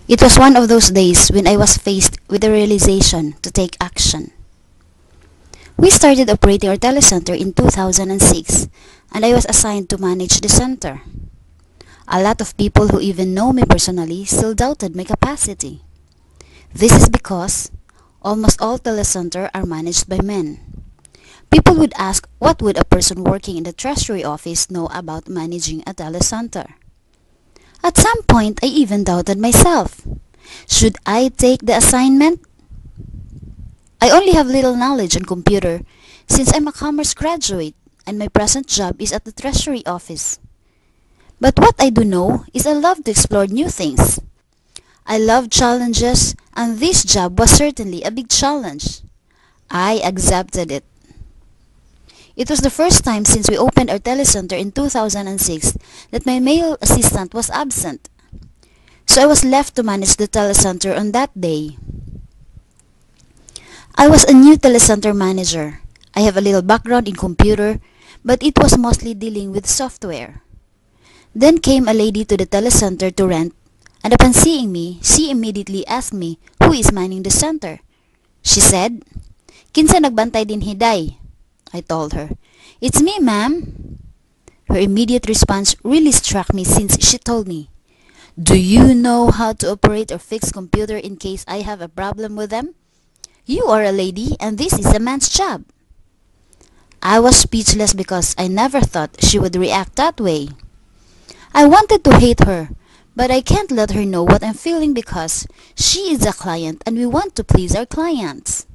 It was one of those days when I was faced with the realization to take action. We started operating our telecenter in 2006, and I was assigned to manage the center. A lot of people who even know me personally still doubted my capacity. This is because almost all telecenter are managed by men. People would ask, what would a person working in the treasury office know about managing a telecenter? At some point, I even doubted myself. Should I take the assignment? I only have little knowledge on computer since I'm a commerce graduate and my present job is at the treasury office. But what I do know is I love to explore new things. I love challenges, and this job was certainly a big challenge. I accepted it. It was the first time since we opened our telecenter in 2006 that my male assistant was absent. So I was left to manage the telecenter on that day. I was a new telecenter manager. I have a little background in computer, but it was mostly dealing with software. Then came a lady to the telecenter to rent, and upon seeing me, she immediately asked me who is manning the center. She said, "Kinsa nagbantay din hiday?" I told her, "It's me, ma'am." Her immediate response really struck me since she told me, "Do you know how to operate or fix computer in case I have a problem with them? You are a lady and this is a man's job." I was speechless because I never thought she would react that way. I wanted to hate her, but I can't let her know what I'm feeling because she is a client and we want to please our clients.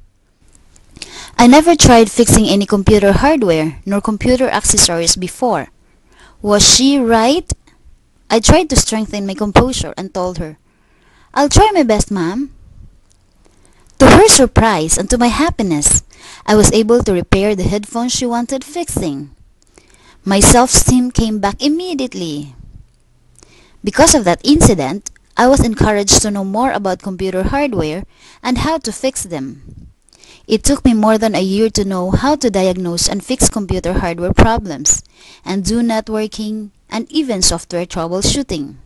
I never tried fixing any computer hardware nor computer accessories before. Was she right? I tried to strengthen my composure and told her, "I'll try my best, ma'am." To her surprise and to my happiness, I was able to repair the headphones she wanted fixing. My self-esteem came back immediately. Because of that incident, I was encouraged to know more about computer hardware and how to fix them. It took me more than a year to know how to diagnose and fix computer hardware problems, and do networking and even software troubleshooting.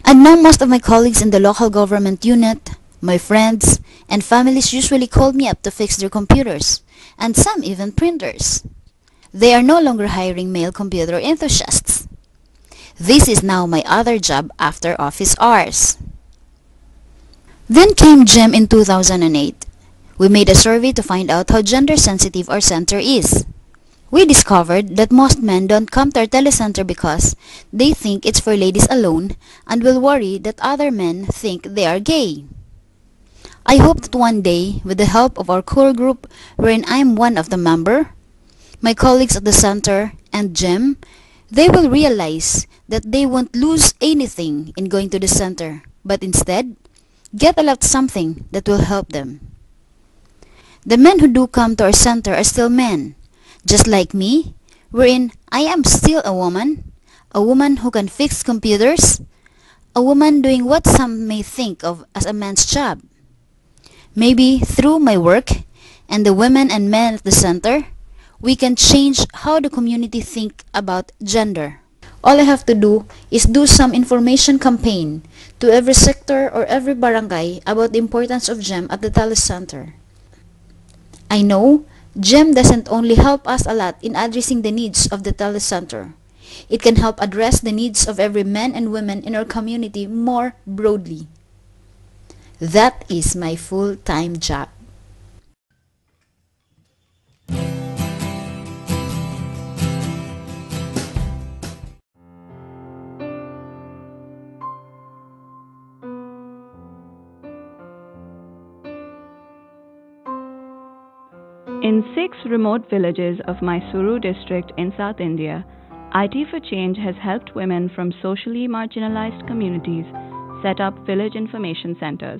And now most of my colleagues in the local government unit, my friends, and families usually call me up to fix their computers, and some even printers. They are no longer hiring male computer enthusiasts. This is now my other job after office hours. Then came GEM in 2008. We made a survey to find out how gender-sensitive our center is. We discovered that most men don't come to our telecenter because they think it's for ladies alone and will worry that other men think they are gay. I hope that one day, with the help of our core group wherein I am one of the member, my colleagues at the center and GEM, they will realize that they won't lose anything in going to the center, but instead, get a lot something that will help them. The men who do come to our center are still men, just like me, wherein I am still a woman who can fix computers, a woman doing what some may think of as a man's job. Maybe through my work and the women and men at the center, we can change how the community think about gender. All I have to do is do some information campaign to every sector or every barangay about the importance of GEM at the telecenter. I know GEM doesn't only help us a lot in addressing the needs of the telecenter. It can help address the needs of every man and woman in our community more broadly. That is my full-time job. In 6 remote villages of Mysuru district in South India, IT for Change has helped women from socially marginalized communities set up village information centers.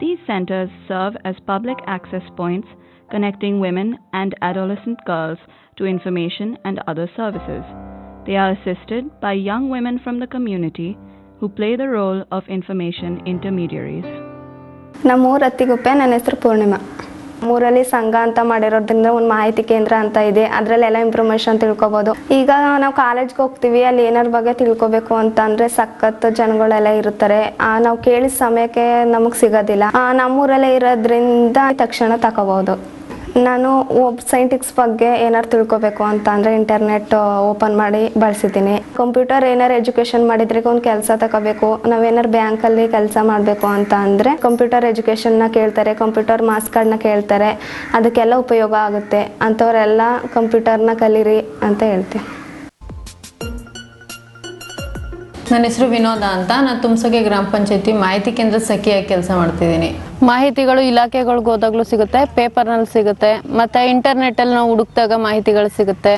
These centers serve as public access points connecting women and adolescent girls to information and other services. They are assisted by young women from the community who play the role of information intermediaries. ನಮ್ಮೂರು ಅತ್ತಿಗುಪ್ಪೆ, ನನ್ನ ಹೆಸರು ಪೂರ್ಣಿಮಾ. ಮೂರಲ್ಲಿ ಸಂಘ ಅಂತ ಮಾಡಿರೋದ್ರಿಂದ ಒಂದು ಮಾಹಿತಿ ಕೇಂದ್ರ ಅಂತ ಇದೆ, ಅದರಲ್ಲೆಲ್ಲ ಇನ್ಫಾರ್ಮೇಷನ್ ತಿಳ್ಕೊಬೋದು. ಈಗ ನಾವು ಕಾಲೇಜ್ಗೆ ಹೋಗ್ತೀವಿ, ಅಲ್ಲಿ ಏನಾರ ಬಗ್ಗೆ ತಿಳ್ಕೊಬೇಕು ಅಂತ ಅಂದರೆ ಸಖತ್ ಜನಗಳೆಲ್ಲ ಇರ್ತಾರೆ, ನಾವು ಕೇಳಿದ ಸಮಯಕ್ಕೆ ನಮಗೆ ಸಿಗೋದಿಲ್ಲ. ನಮ್ಮೂರಲ್ಲೇ ಇರೋದ್ರಿಂದ ತಕ್ಷಣ ತಗೋಬೋದು. ನಾನು ಸೈಂಟಿಕ್ಸ್ ಬಗ್ಗೆ ಏನಾರು ತಿಳ್ಕೊಬೇಕು ಅಂತ ಅಂದರೆ ಇಂಟರ್ನೆಟ್ ಓಪನ್ ಮಾಡಿ ಬಳಸಿದ್ದೀನಿ. ಕಂಪ್ಯೂಟರ್ ಏನಾರು ಎಜುಕೇಷನ್ ಮಾಡಿದ್ರೆ ಒಂದು ಕೆಲಸ ತಗೋಬೇಕು, ನಾವೇನಾರು ಬ್ಯಾಂಕಲ್ಲಿ ಕೆಲಸ ಮಾಡಬೇಕು ಅಂತ ಅಂದರೆ ಕಂಪ್ಯೂಟರ್ ಎಜುಕೇಷನ್ನ ಕೇಳ್ತಾರೆ, ಕಂಪ್ಯೂಟರ್ ಮಾರ್ಕ್ಸ್ ಕಾರ್ಡ್ನ ಕೇಳ್ತಾರೆ, ಅದಕ್ಕೆಲ್ಲ ಉಪಯೋಗ ಆಗುತ್ತೆ. ಅಂಥವರೆಲ್ಲ ಕಂಪ್ಯೂಟರ್ನ ಕಲೀರಿ ಅಂತ ಹೇಳ್ತೀನಿ. ನನ್ನ ಹೆಸರು ವಿನೋದ ಅಂತ. ನಾನು ತುಮಸಗೆ ಗ್ರಾಮ ಪಂಚಾಯತಿ ಮಾಹಿತಿ ಕೇಂದ್ರ ಸಖಿಯಾಗಿ ಕೆಲಸ ಮಾಡ್ತಿದ್ದೀನಿ. ಮಾಹಿತಿಗಳು ಇಲಾಖೆಗಳಿಗೆ ಹೋದಾಗಲೂ ಸಿಗುತ್ತೆ, ಪೇಪರ್ನಲ್ಲಿ ಸಿಗುತ್ತೆ, ಮತ್ತು ಇಂಟರ್ನೆಟ್ಟಲ್ಲಿ ನಾವು ಹುಡುಕ್ದಾಗ ಮಾಹಿತಿಗಳು ಸಿಗುತ್ತೆ.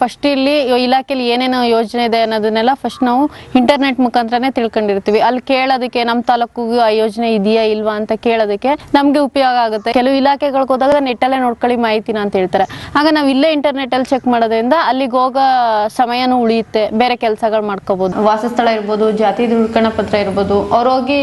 ಫಸ್ಟ್ ಇಲ್ಲಿ ಇಲಾಖೆಯಲ್ಲಿ ಏನೇನು ಯೋಜನೆ ಇದೆ ಅನ್ನೋದನ್ನೆಲ್ಲ ಫಸ್ಟ್ ನಾವು ಇಂಟರ್ನೆಟ್ ಮುಖಾಂತರನೇ ತಿಳ್ಕೊಂಡಿರ್ತೀವಿ. ಅಲ್ಲಿ ಕೇಳೋದಕ್ಕೆ ನಮ್ಮ ತಾಲೂಕಿಗೂ ಆ ಯೋಜನೆ ಇದೆಯಾ ಇಲ್ವಾ ಅಂತ ಕೇಳೋದಕ್ಕೆ ನಮಗೆ ಉಪಯೋಗ ಆಗುತ್ತೆ. ಕೆಲವು ಇಲಾಖೆಗಳಿಗೆ ಹೋದಾಗ ನೆಟ್ಟಲ್ಲೇ ನೋಡ್ಕೊಳ್ಳಿ ಮಾಹಿತಿನ ಅಂತ ಹೇಳ್ತಾರೆ. ಆಗ ನಾವು ಇಲ್ಲೇ ಇಂಟರ್ನೆಟ್ಟಲ್ಲಿ ಚೆಕ್ ಮಾಡೋದ್ರಿಂದ ಅಲ್ಲಿಗೆ ಹೋಗೋ ಸಮಯನೂ ಉಳಿಯುತ್ತೆ, ಬೇರೆ ಕೆಲಸಗಳು ಮಾಡ್ಕೋಬೋದು. ವಾಸಸ್ಥಳ ಇರ್ಬೋದು, ಜಾತಿ ಧೃವೀಕರಣ ಪತ್ರ ಇರ್ಬೋದು, ಅವ್ರು ಹೋಗಿ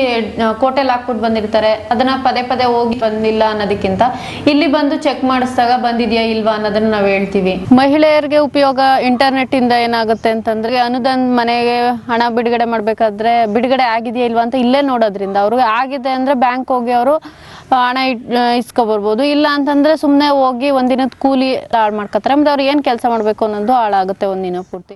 ಕೋಟೆಲ್ ಹಾಕ್ಬಿಟ್ಟು ಬಂದಿರ್ತಾರೆ, ಅದನ್ನ ಪದೇ ಪದೇ ಹೋಗಿ ಬಂದಿಲ್ಲ ಅನ್ನೋದಕ್ಕಿಂತ ಇಲ್ಲಿ ಬಂದು ಚೆಕ್ ಮಾಡಿಸಿದಾಗ ಬಂದಿದ್ಯಾ ಇಲ್ವಾ ಅನ್ನೋದನ್ನ ನಾವು ಹೇಳ್ತೀವಿ. ಮಹಿಳೆಯರಿಗೆ ಉಪಯೋಗ ಇಂಟರ್ನೆಟ್ ಇಂದ ಏನಾಗುತ್ತೆ ಅಂತಂದ್ರೆ, ಅನುದಾನ ಮನೆಗೆ ಹಣ ಬಿಡುಗಡೆ ಮಾಡ್ಬೇಕಾದ್ರೆ ಬಿಡುಗಡೆ ಆಗಿದೆಯಾ ಇಲ್ವಾ ಅಂತ ಇಲ್ಲೇ ನೋಡೋದ್ರಿಂದ ಅವ್ರಿಗೆ ಆಗಿದೆ ಅಂದ್ರೆ ಬ್ಯಾಂಕ್ ಹೋಗಿ ಅವರು ಹಣ ಇಸ್ಕೊಬರ್ಬೋದು. ಇಲ್ಲ ಅಂತಂದ್ರೆ ಸುಮ್ಮನೆ ಹೋಗಿ ಒಂದಿನದ ಕೂಲಿ ಹಾಳು ಮಾಡ್ಕೊತಾರೆ, ಮತ್ತೆ ಅವ್ರು ಏನ್ ಕೆಲಸ ಮಾಡ್ಬೇಕು ಅನ್ನೋದು ಹಾಳಾಗುತ್ತೆ ಒಂದಿನ ಪೂರ್ತಿ.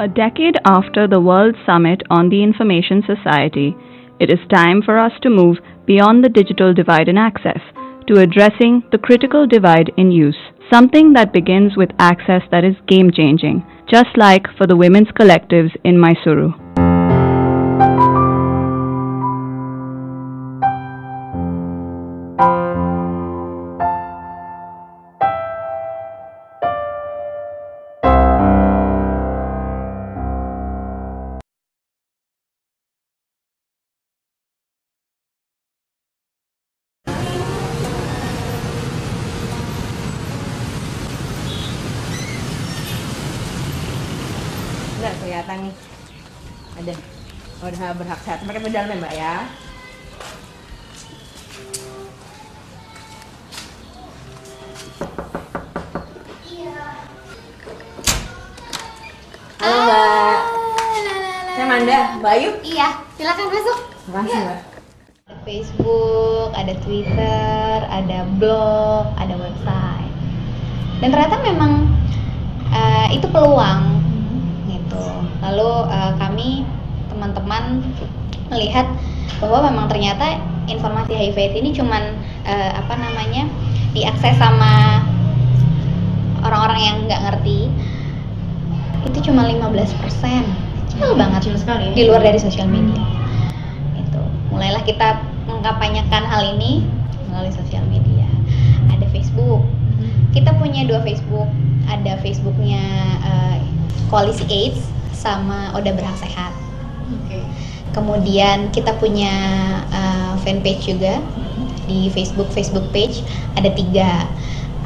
A decade after the World Summit on the Information Society, it is time for us to move beyond the digital divide in access to addressing the critical divide in use, something that begins with access that is game-changing, just like for the women's collectives in Mysuru. Nggak kelihatan nih. Ada. Udah berhak sehat. Pakai pedal ya, Mbak ya. Halo Mbak. Saya Manda, Mbak Ayu. Iya, silakan masuk. Makasih Mbak. Ada Facebook, ada Twitter, ada blog, ada website. Dan ternyata memang itu peluang gitu. Lalu kami teman-teman melihat bahwa memang ternyata informasi HIV/AIDS ini cuman diakses sama orang-orang yang nggak ngerti. Itu cuma 15%, kecil banget, kecil sekali ya? Di luar dari sosial media. Itu mulailah kita mengkampanyekan hal ini melalui sosial media. Ada Facebook, kita punya 2 Facebook, ada Facebooknya Koalisi AIDS sama Oda Berhak Sehat. Kemudian kita punya fanpage juga di Facebook page, ada 3.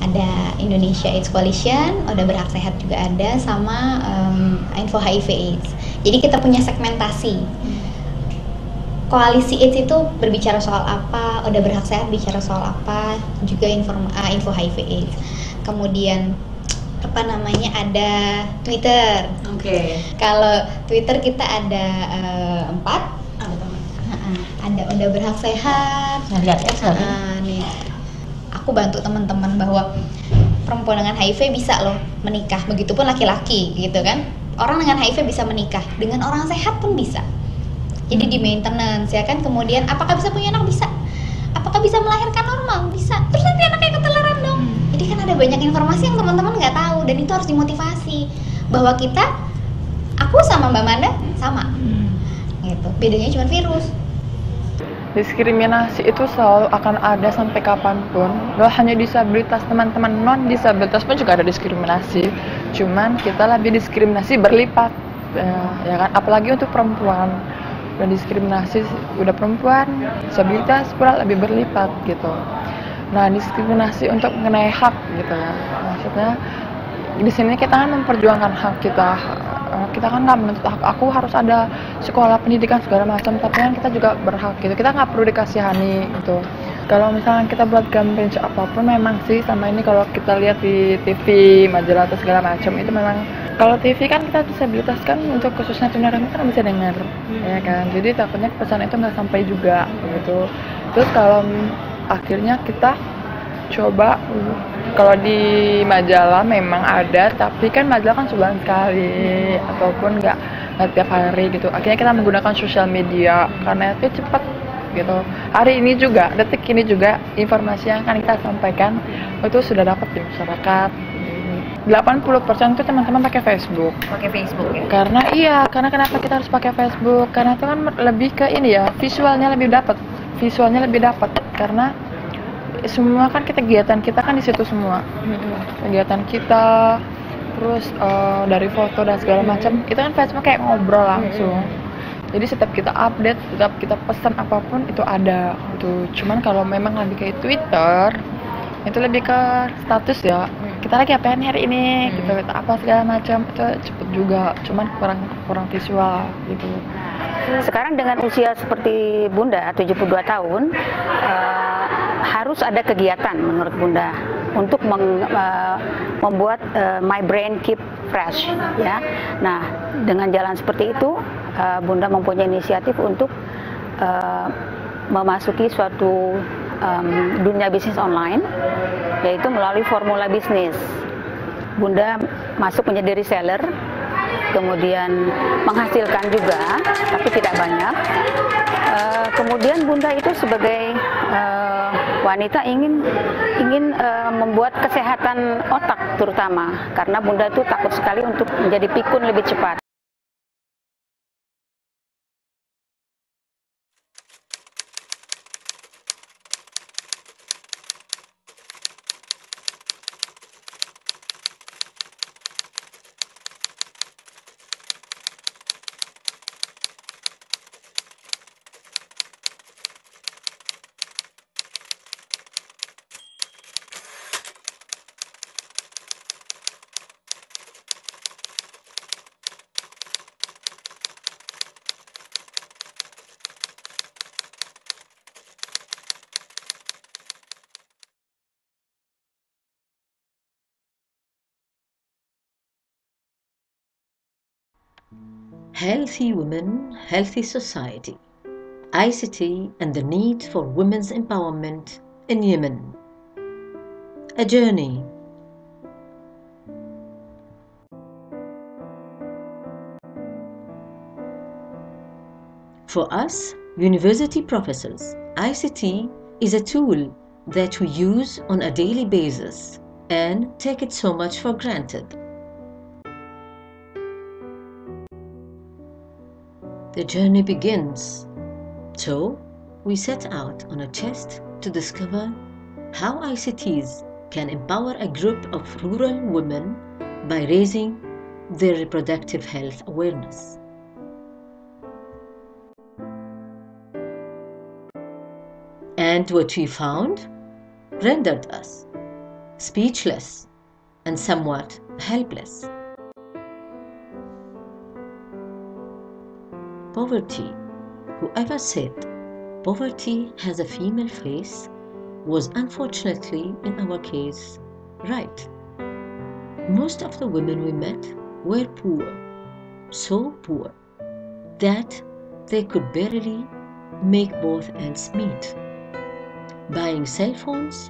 Ada Indonesia AIDS Coalition, Udah Berhak Sehat juga ada, sama Info HIV/AIDS. Jadi kita punya segmentasi. Koalisi AIDS itu berbicara soal apa, Udah Berhak Sehat bicara soal apa, juga Info HIV/AIDS. Kemudian ada Twitter. Oke. Kalau Twitter kita ada 4. Ada Udah Berhak Sehat. Nah, lihat ya, Nih, aku bantu teman-teman bahwa perempuan dengan HIV bisa loh menikah, begitupun laki-laki gitu kan. Orang dengan HIV bisa menikah, dengan orang sehat pun bisa. Jadi di maintenance ya kan. Kemudian apakah bisa punya anak? Bisa. Apakah bisa melahirkan normal? Bisa. Terus nanti anaknya ketularan dong. Jadi kan ada banyak informasi yang teman-teman nggak tahu, dan itu harus dimotivasi bahwa aku sama Mbak Manda sama. Gitu. Bedanya cuma virus. Diskriminasi itu selalu akan ada sampai kapanpun. Gak hanya disabilitas, teman-teman non disabilitas pun juga ada diskriminasi. Cuman kita lebih diskriminasi berlipat, ya kan? Apalagi untuk perempuan. Dan diskriminasi udah perempuan, disabilitas pula lebih berlipat gitu. Nah, diskriminasi untuk mengenai hak gitu ya. Maksudnya di sini kita kan memperjuangkan hak kita. Kita kan nggak menuntut hak aku harus ada sekolah pendidikan segala macam, tapi kan kita juga berhak gitu. Kita nggak perlu dikasihani gitu. Kalau misalnya kita buat campaign apapun, memang sih sama ini kalau kita lihat di TV, majalah atau segala macam, itu memang kalau TV kan kita disabilitas kan untuk khususnya tunarungu kan bisa dengar, ya kan. Jadi takutnya pesan itu nggak sampai juga gitu. Terus kalau akhirnya kita coba, kalau di majalah memang ada, tapi kan majalah kan sebulan sekali ataupun nggak tiap hari gitu. Akhirnya kita menggunakan sosial media karena itu cepat gitu. Hari ini juga, detik ini juga, informasi yang akan kita sampaikan itu sudah dapat di masyarakat. 80% itu teman-teman pakai Facebook. Pakai Facebook ya? Karena kenapa kita harus pakai Facebook? Karena itu kan lebih ke ini ya, visualnya lebih dapat. Karena semua kan kegiatan kita kan di situ semua. Kegiatan kita, terus dari foto dan segala macam, itu kan Facebook kayak ngobrol langsung. Jadi setiap kita update, setiap kita pesan apapun itu ada gitu. Cuman kalau memang lebih kayak Twitter, itu lebih ke status ya. Kita lagi apain hari ini, gitu, apa segala macam, itu cepet juga. Cuman kurang visual gitu. Sekarang dengan usia seperti Bunda 72 tahun, harus ada kegiatan menurut Bunda untuk membuat my brain keep fresh ya. Nah, dengan jalan seperti itu Bunda mempunyai inisiatif untuk memasuki suatu dunia bisnis online, yaitu melalui formula bisnis. Bunda masuk menjadi reseller, kemudian menghasilkan juga, tapi tidak banyak. Kemudian Bunda itu sebagai wanita ingin membuat kesehatan otak terutama, karena Bunda itu takut sekali untuk menjadi pikun lebih cepat. Healthy women, healthy society. ICT and the need for women's empowerment in Yemen. A journey. For us, university professors, ICT is a tool that we use on a daily basis and take it so much for granted. The journey begins. So, we set out on a quest to discover how ICTs can empower a group of rural women by raising their reproductive health awareness. And what we found rendered us. speechless, and somewhat helpless. Poverty, whoever said poverty has a female face, was unfortunately, in our case, right. Most of the women we met were poor, so poor that they could barely make both ends meet. Buying cell phones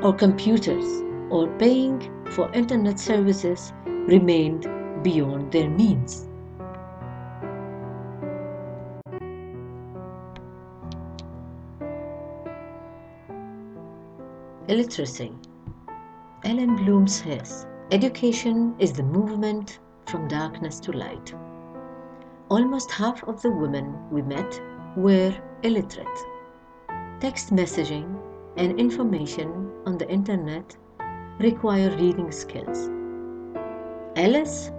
or computers or paying for internet services remained beyond their means. Illiteracy. Ellen Bloom says, education is the movement from darkness to light. Almost half of the women we met were illiterate. Text messaging and information on the internet require reading skills. Alas,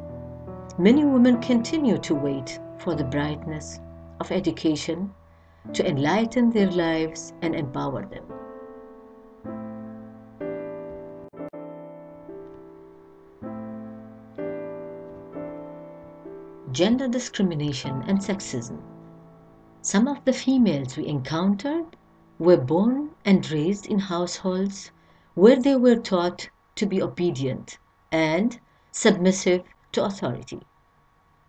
many women continue to wait for the brightness of education to enlighten their lives and empower them. Gender discrimination and sexism. Some of the females we encountered were born and raised in households where they were taught to be obedient and submissive to authority,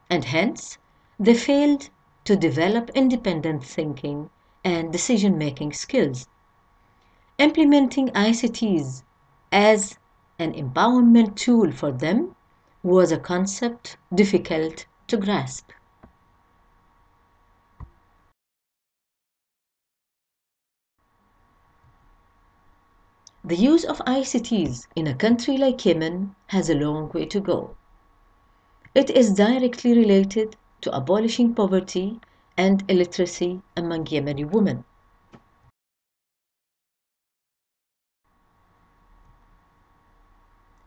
and hence they failed to develop independent thinking and decision-making skills. Implementing ICTs as an empowerment tool for them was a concept difficult to grasp. The use of ICTs in a country like Yemen has a long way to go. It is directly related to abolishing poverty and illiteracy among Yemeni women.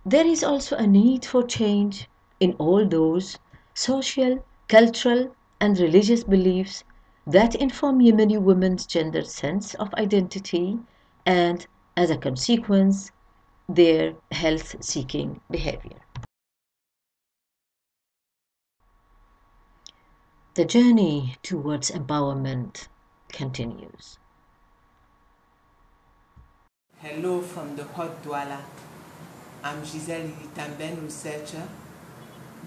There is also a need for change in all those social, cultural, and religious beliefs that inform Yemeni women's gender sense of identity and, as a consequence, their health-seeking behavior. The journey towards empowerment continues. Hello from the Hot Douala. I'm Giselle Yitamben, researcher,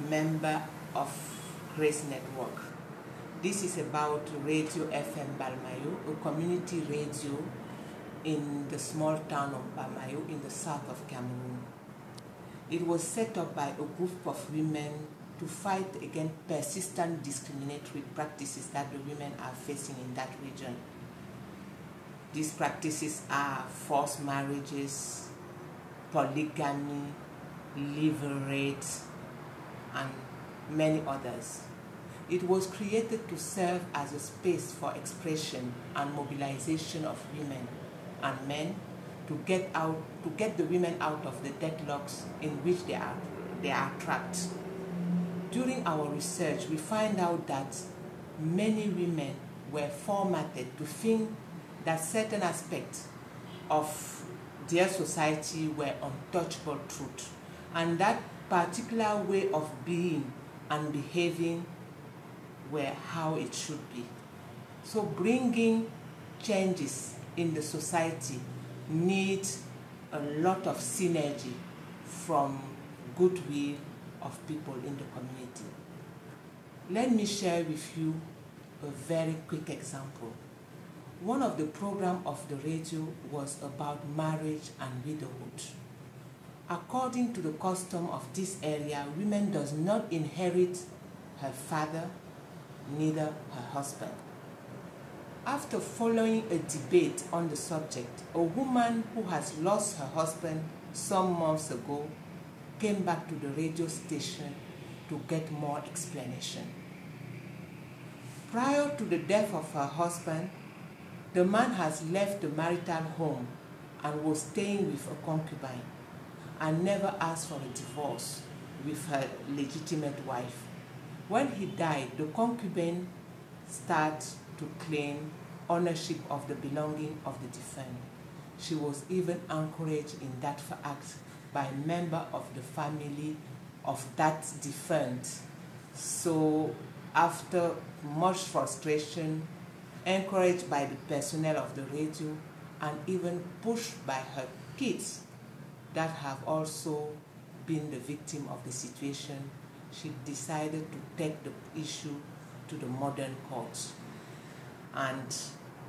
member of Grace Network. This is about Radio FM Balmayo, a community radio in the small town of Balmayo in the south of Cameroon. It was set up by a group of women to fight against persistent discriminatory practices that the women are facing in that region. These practices are forced marriages, polygamy, liberate, and many others. It was created to serve as a space for expression and mobilization of women and men to get the women out of the deadlocks in which they are trapped. During our research, we find out that many women were formatted to think that certain aspects of their society were untouchable truth, and that particular way of being and behaving were how it should be. So bringing changes in the society needs a lot of synergy from goodwill of people in the community. Let me share with you a very quick example. One of the programs of the radio was about marriage and widowhood. According to the custom of this area, women does not inherit her father, neither her husband. After following a debate on the subject, a woman who has lost her husband some months ago came back to the radio station to get more explanation. Prior to the death of her husband, the man has left the marital home and was staying with a concubine and never asked for a divorce with her legitimate wife. When he died, the concubine started to claim ownership of the belonging of the defunct. She was even encouraged in that act by a member of the family of that defunct. So after much frustration, encouraged by the personnel of the radio, and even pushed by her kids that have also been the victim of the situation, she decided to take the issue to the modern courts and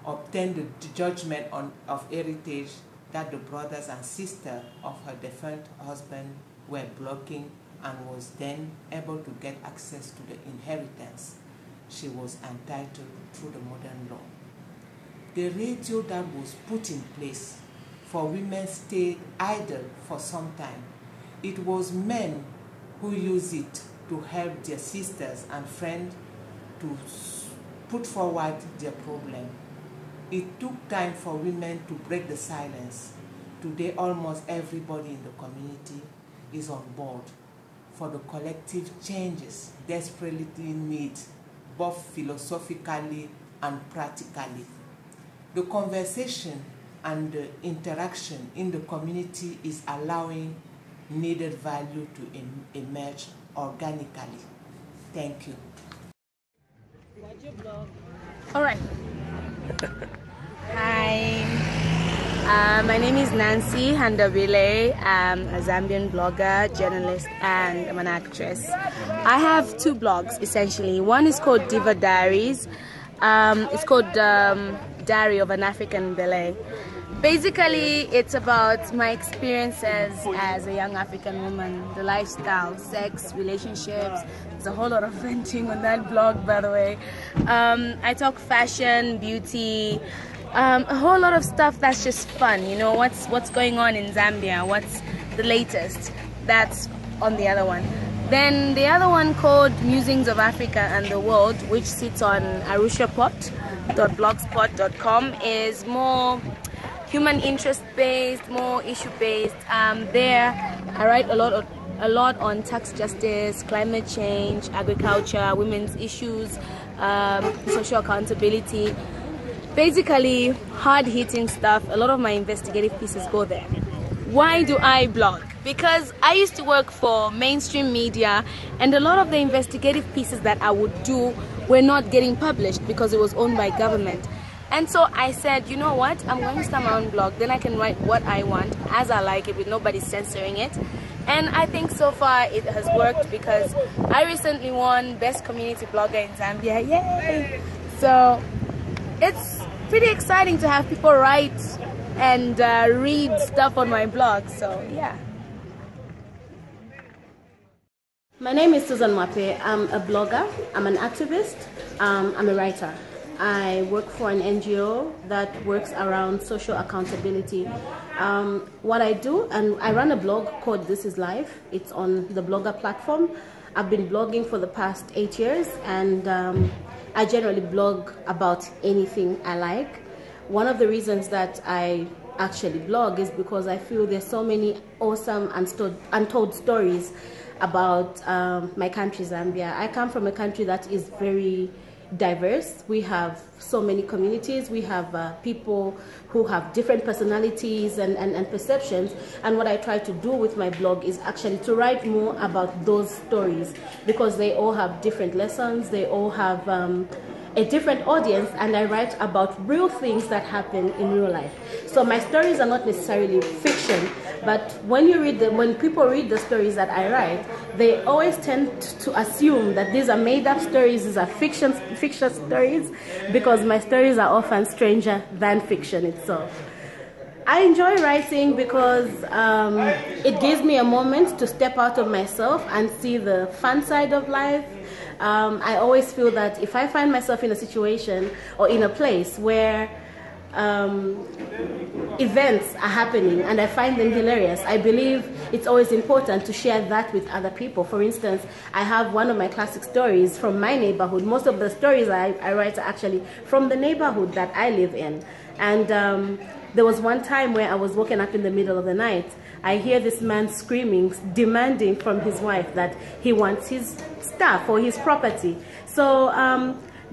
obtain the judgment of heritage that the brothers and sisters of her defunct husband were blocking, and was then able to get access to the inheritance she was entitled through the modern law. The radio that was put in place for women stayed idle for some time. It was men who used it to help their sisters and friends to put forward their problem. It took time for women to break the silence. Today, almost everybody in the community is on board for the collective changes desperately needed, both philosophically and practically. The conversation and the interaction in the community is allowing needed value to emerge organically. Thank you. All right. Hi. My name is Nancy Handabile. I'm a Zambian blogger, journalist, and I'm an actress. I have two blogs, essentially. One is called Diva Diaries. It's called Diary of an African Ballet. Basically, it's about my experiences as a young African woman, the lifestyle, sex, relationships. There's a whole lot of venting on that blog, by the way. I talk fashion, beauty, a whole lot of stuff that's just fun. You know, what's going on in Zambia, what's the latest. That's on the other one. Then the other one called Musings of Africa and the World, which sits on arushapot.blogspot.com, is more human interest based, more issue based. There I write a lot on tax justice, climate change, agriculture, women's issues, social accountability. Basically hard-hitting stuff. A lot of my investigative pieces go there. Why do I blog? Because I used to work for mainstream media, and a lot of the investigative pieces that I would do were not getting published because it was owned by government. And so I said, you know what, I'm going to start my own blog. Then I can write what I want as I like it with nobody censoring it. And I think so far it has worked, because I recently won Best Community Blogger in Zambia. Yay! So it's pretty exciting to have people write and read stuff on my blog. So yeah. My name is Susan Mwape. I'm a blogger, I'm an activist, I'm a writer. I work for an NGO that works around social accountability. What I do, and I run a blog called This Is Life. It's on the Blogger platform. I've been blogging for the past 8 years, and I generally blog about anything I like. One of the reasons that I actually blog is because I feel there's so many awesome untold stories about my country, Zambia. I come from a country that is very diverse. We have so many communities. We have people who have different personalities and perceptions. And what I try to do with my blog is actually to write more about those stories, because they all have different lessons. They all have a different audience, and I write about real things that happen in real life. So my stories are not necessarily fiction, but when people read the stories that I write, they always tend to assume that these are made-up stories, these are fiction stories, because my stories are often stranger than fiction itself. I enjoy writing because it gives me a moment to step out of myself and see the fun side of life. I always feel that if I find myself in a situation or in a place where events are happening and I find them hilarious, I believe it's always important to share that with other people. For instance, I have one of my classic stories from my neighborhood. Most of the stories I write are actually from the neighborhood that I live in. And there was one time where I was waking up in the middle of the night. I hear this man screaming, demanding from his wife that he wants his stuff or his property. So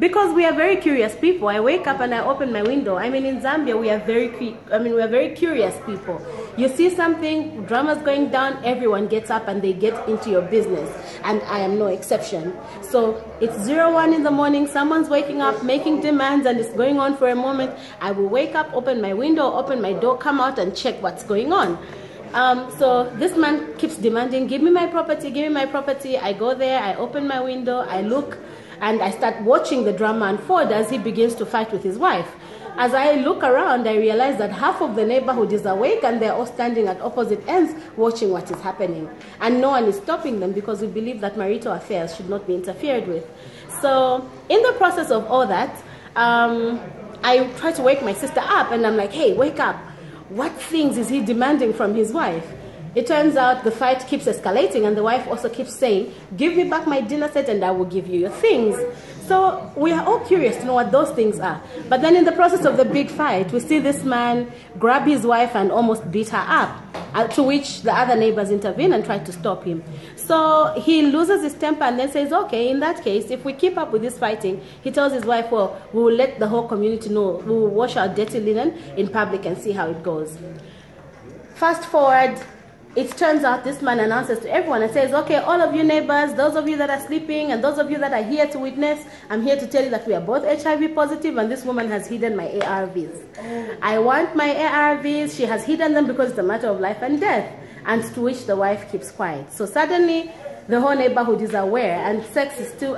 Because we are very curious people. I wake up and I open my window. I mean, in Zambia, we are we are very curious people. You see something, drama's going down, everyone gets up and they get into your business. And I am no exception. So it's 01 in the morning, someone's waking up, making demands, and it's going on for a moment. I will wake up, open my window, open my door, come out and check what's going on. So this man keeps demanding, give me my property, give me my property. I go there, I open my window, I look, and I start watching the drama unfold as he begins to fight with his wife. As I look around, I realize that half of the neighborhood is awake and they're all standing at opposite ends watching what is happening. And no one is stopping them because we believe that marital affairs should not be interfered with. So in the process of all that, I try to wake my sister up and I'm like, hey, wake up. What things is he demanding from his wife? It turns out the fight keeps escalating and the wife also keeps saying, give me back my dinner set and I will give you your things. So we are all curious to know what those things are. But then in the process of the big fight, we see this man grab his wife and almost beat her up, to which the other neighbors intervene and try to stop him. So he loses his temper and then says, okay, in that case, if we keep up with this fighting, he tells his wife, well, we will let the whole community know, we will wash our dirty linen in public and see how it goes. Fast forward, it turns out this man announces to everyone and says, okay, all of you neighbors, those of you that are sleeping and those of you that are here to witness, I'm here to tell you that we are both HIV positive and this woman has hidden my ARVs. I want my ARVs. She has hidden them because it's a matter of life and death. And to which the wife keeps quiet. So suddenly the whole neighborhood is aware and sex is still...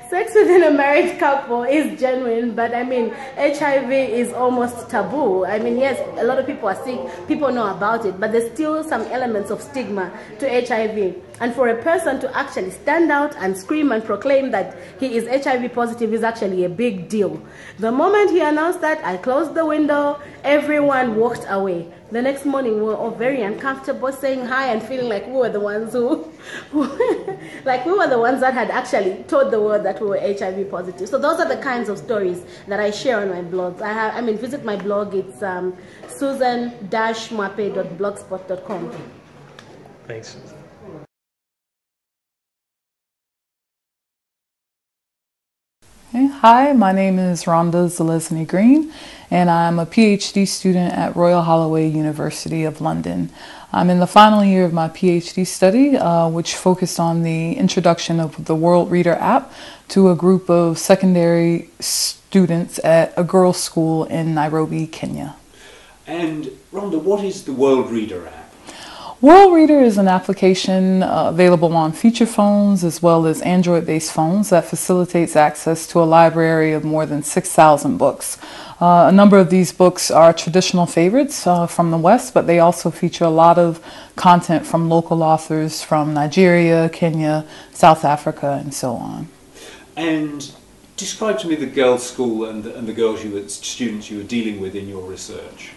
Sex within a married couple is genuine, but I mean, HIV is almost taboo. I mean, yes, a lot of people are sick, people know about it, but there's still some elements of stigma to HIV. And for a person to actually stand out and scream and proclaim that he is HIV positive is actually a big deal. The moment he announced that, I closed the window, everyone walked away. The next morning, we were all very uncomfortable, saying hi and feeling like we were the ones like we were the ones that had actually told the world that we were HIV positive. So those are the kinds of stories that I share on my blogs. Visit my blog. It's susan-mwape.blogspot.com. Thanks. Hi, my name is Rhonda Zalesny Green, and I'm a PhD student at Royal Holloway University of London. I'm in the final year of my PhD study, which focused on the introduction of the World Reader app to a group of secondary students at a girls' school in Nairobi, Kenya. And Rhonda, what is the World Reader app? World Reader is an application available on feature phones as well as Android-based phones that facilitates access to a library of more than 6,000 books. A number of these books are traditional favorites from the West, but they also feature a lot of content from local authors from Nigeria, Kenya, South Africa, and so on. And describe to me the girls' school and the students you were dealing with in your research.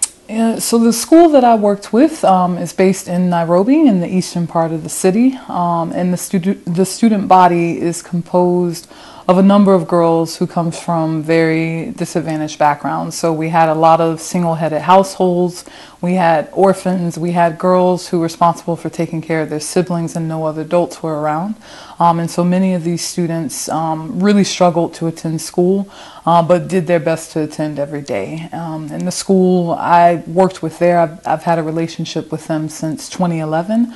So the school that I worked with is based in Nairobi in the eastern part of the city, and the student body is composed of a number of girls who come from very disadvantaged backgrounds. So we had a lot of single-headed households, we had orphans, we had girls who were responsible for taking care of their siblings and no other adults were around. And so many of these students really struggled to attend school, but did their best to attend every day. In the school I worked with there, I've had a relationship with them since 2011,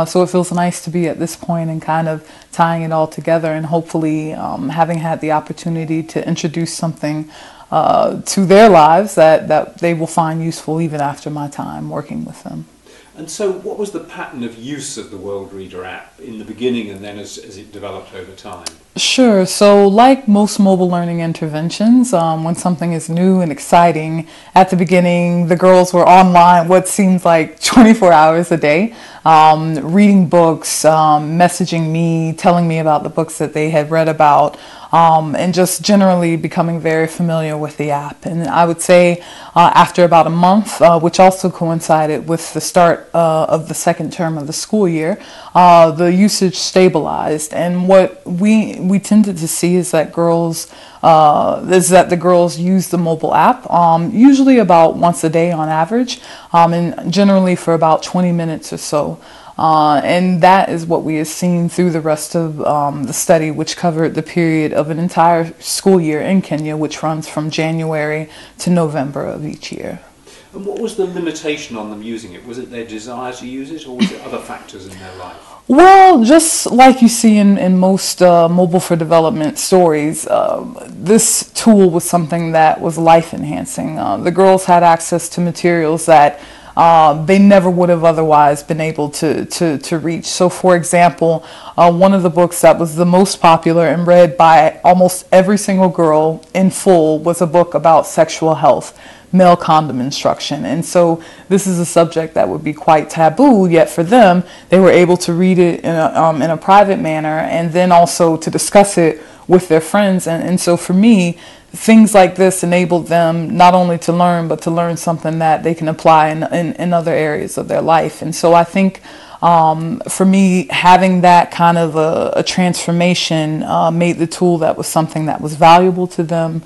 so it feels nice to be at this point and kind of tying it all together and hopefully having had the opportunity to introduce something to their lives that they will find useful even after my time working with them. And so what was the pattern of use of the World Reader app in the beginning and then as it developed over time? Sure. So like most mobile learning interventions, when something is new and exciting, at the beginning the girls were online what seems like 24 hours a day, reading books, messaging me, telling me about the books that they had read about, and just generally becoming very familiar with the app. And I would say after about a month, which also coincided with the start of the second term of the school year, the usage stabilized. And what we tended to see is that the girls use the mobile app usually about once a day on average, and generally for about 20 minutes or so. And that is what we have seen through the rest of the study, which covered the period of an entire school year in Kenya, which runs from January to November of each year. And what was the limitation on them using it? Was it their desire to use it, or was it other factors in their life? Well, just like you see in most mobile for development stories, this tool was something that was life enhancing. The girls had access to materials that they never would have otherwise been able to reach. So for example, one of the books that was the most popular and read by almost every single girl in full was a book about sexual health, male condom instruction. And so this is a subject that would be quite taboo, yet for them, they were able to read it in a private manner and then also to discuss it with their friends. And so for me, things like this enabled them not only to learn, but to learn something that they can apply in other areas of their life. And so I think for me, having that kind of a transformation made the tool that was something that was valuable to them.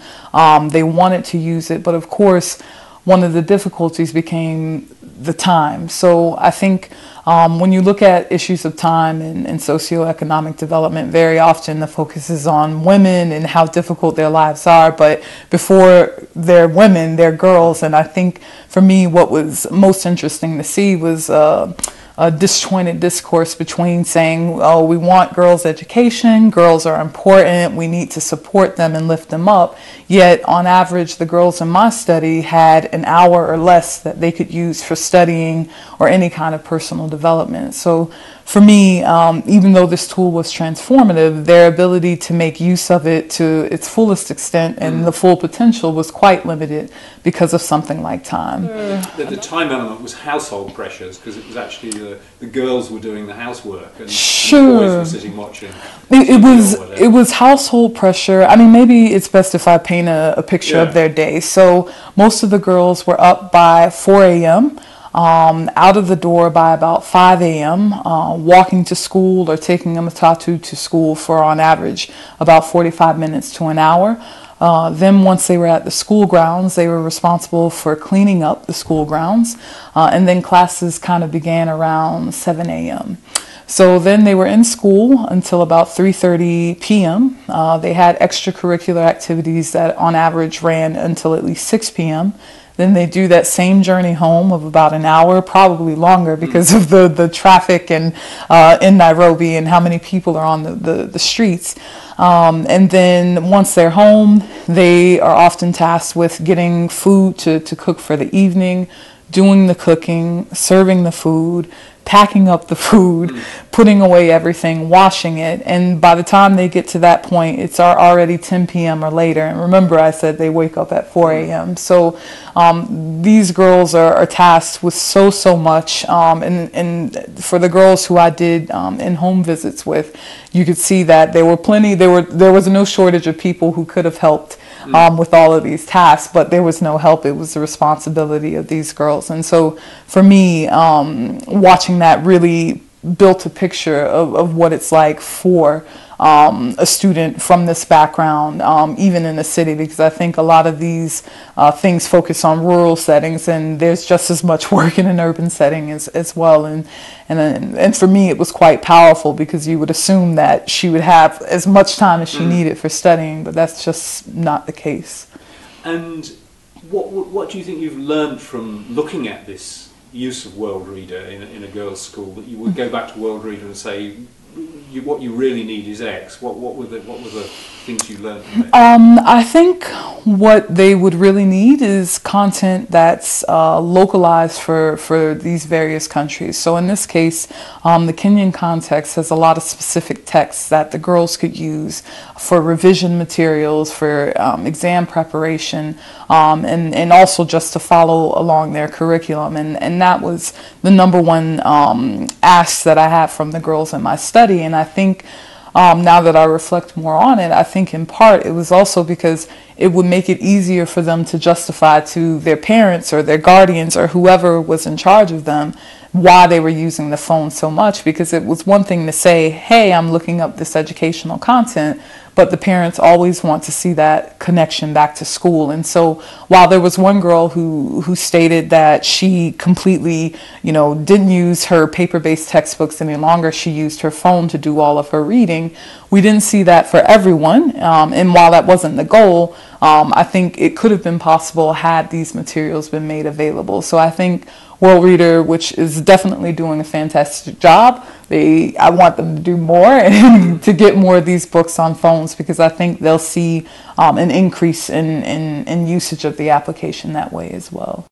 They wanted to use it, but of course, one of the difficulties became the time. So I think when you look at issues of time and socioeconomic development, very often the focus is on women and how difficult their lives are. But before they're women, they're girls. And I think for me, what was most interesting to see was a disjointed discourse between saying, oh, we want girls' education, girls are important, we need to support them and lift them up. Yet, on average, the girls in my study had an hour or less that they could use for studying or any kind of personal development. So for me, even though this tool was transformative, their ability to make use of it to its fullest extent and the full potential was quite limited because of something like time. The time element was household pressures, because it was actually the girls were doing the housework and the boys were sitting watching. It was household pressure. I mean, maybe it's best if I paint a picture of their day. So most of the girls were up by 4 a.m., out of the door by about 5 a.m., walking to school or taking a matatu to school for on average about 45 minutes to an hour. Then once they were at the school grounds, they were responsible for cleaning up the school grounds, and then classes kind of began around 7 a.m. So then they were in school until about 3:30 p.m. They had extracurricular activities that on average ran until at least 6 p.m. Then they do that same journey home of about an hour, probably longer because of the traffic and in Nairobi and how many people are on the streets. And then once they're home, they are often tasked with getting food to cook for the evening, doing the cooking, serving the food, packing up the food, putting away everything, washing it. And by the time they get to that point, it's already 10 p.m. or later. And remember, I said they wake up at 4 a.m. So these girls are tasked with so much. And for the girls who I did in-home visits with, you could see that there was no shortage of people who could have helped with all of these tasks, but there was no help. It was the responsibility of these girls. And so for me, watching that really built a picture of what it's like for a student from this background, even in the city, because I think a lot of these things focus on rural settings, and there's just as much work in an urban setting as well. And for me, it was quite powerful because you would assume that she would have as much time as she needed for studying, but that's just not the case. And what do you think you've learned from looking at this use of World Reader in a girls' school, that you would go back to World Reader and say, what you really need is X? What were the things you learned from it? I think what they would really need is content that's localized for these various countries. So in this case, the Kenyan context has a lot of specific texts that the girls could use for revision materials, for exam preparation, and also just to follow along their curriculum. And that was the number one ask that I have from the girls in my study. And I think now that I reflect more on it, I think in part it was also because it would make it easier for them to justify to their parents or their guardians or whoever was in charge of them why they were using the phone so much, because it was one thing to say, hey, I'm looking up this educational content, but the parents always want to see that connection back to school. And so while there was one girl who stated that she completely, didn't use her paper-based textbooks any longer, she used her phone to do all of her reading, we didn't see that for everyone. And while that wasn't the goal, I think it could have been possible had these materials been made available. So I think World Reader, which is definitely doing a fantastic job, I want them to do more and to get more of these books on phones, because I think they'll see an increase in usage of the application that way as well.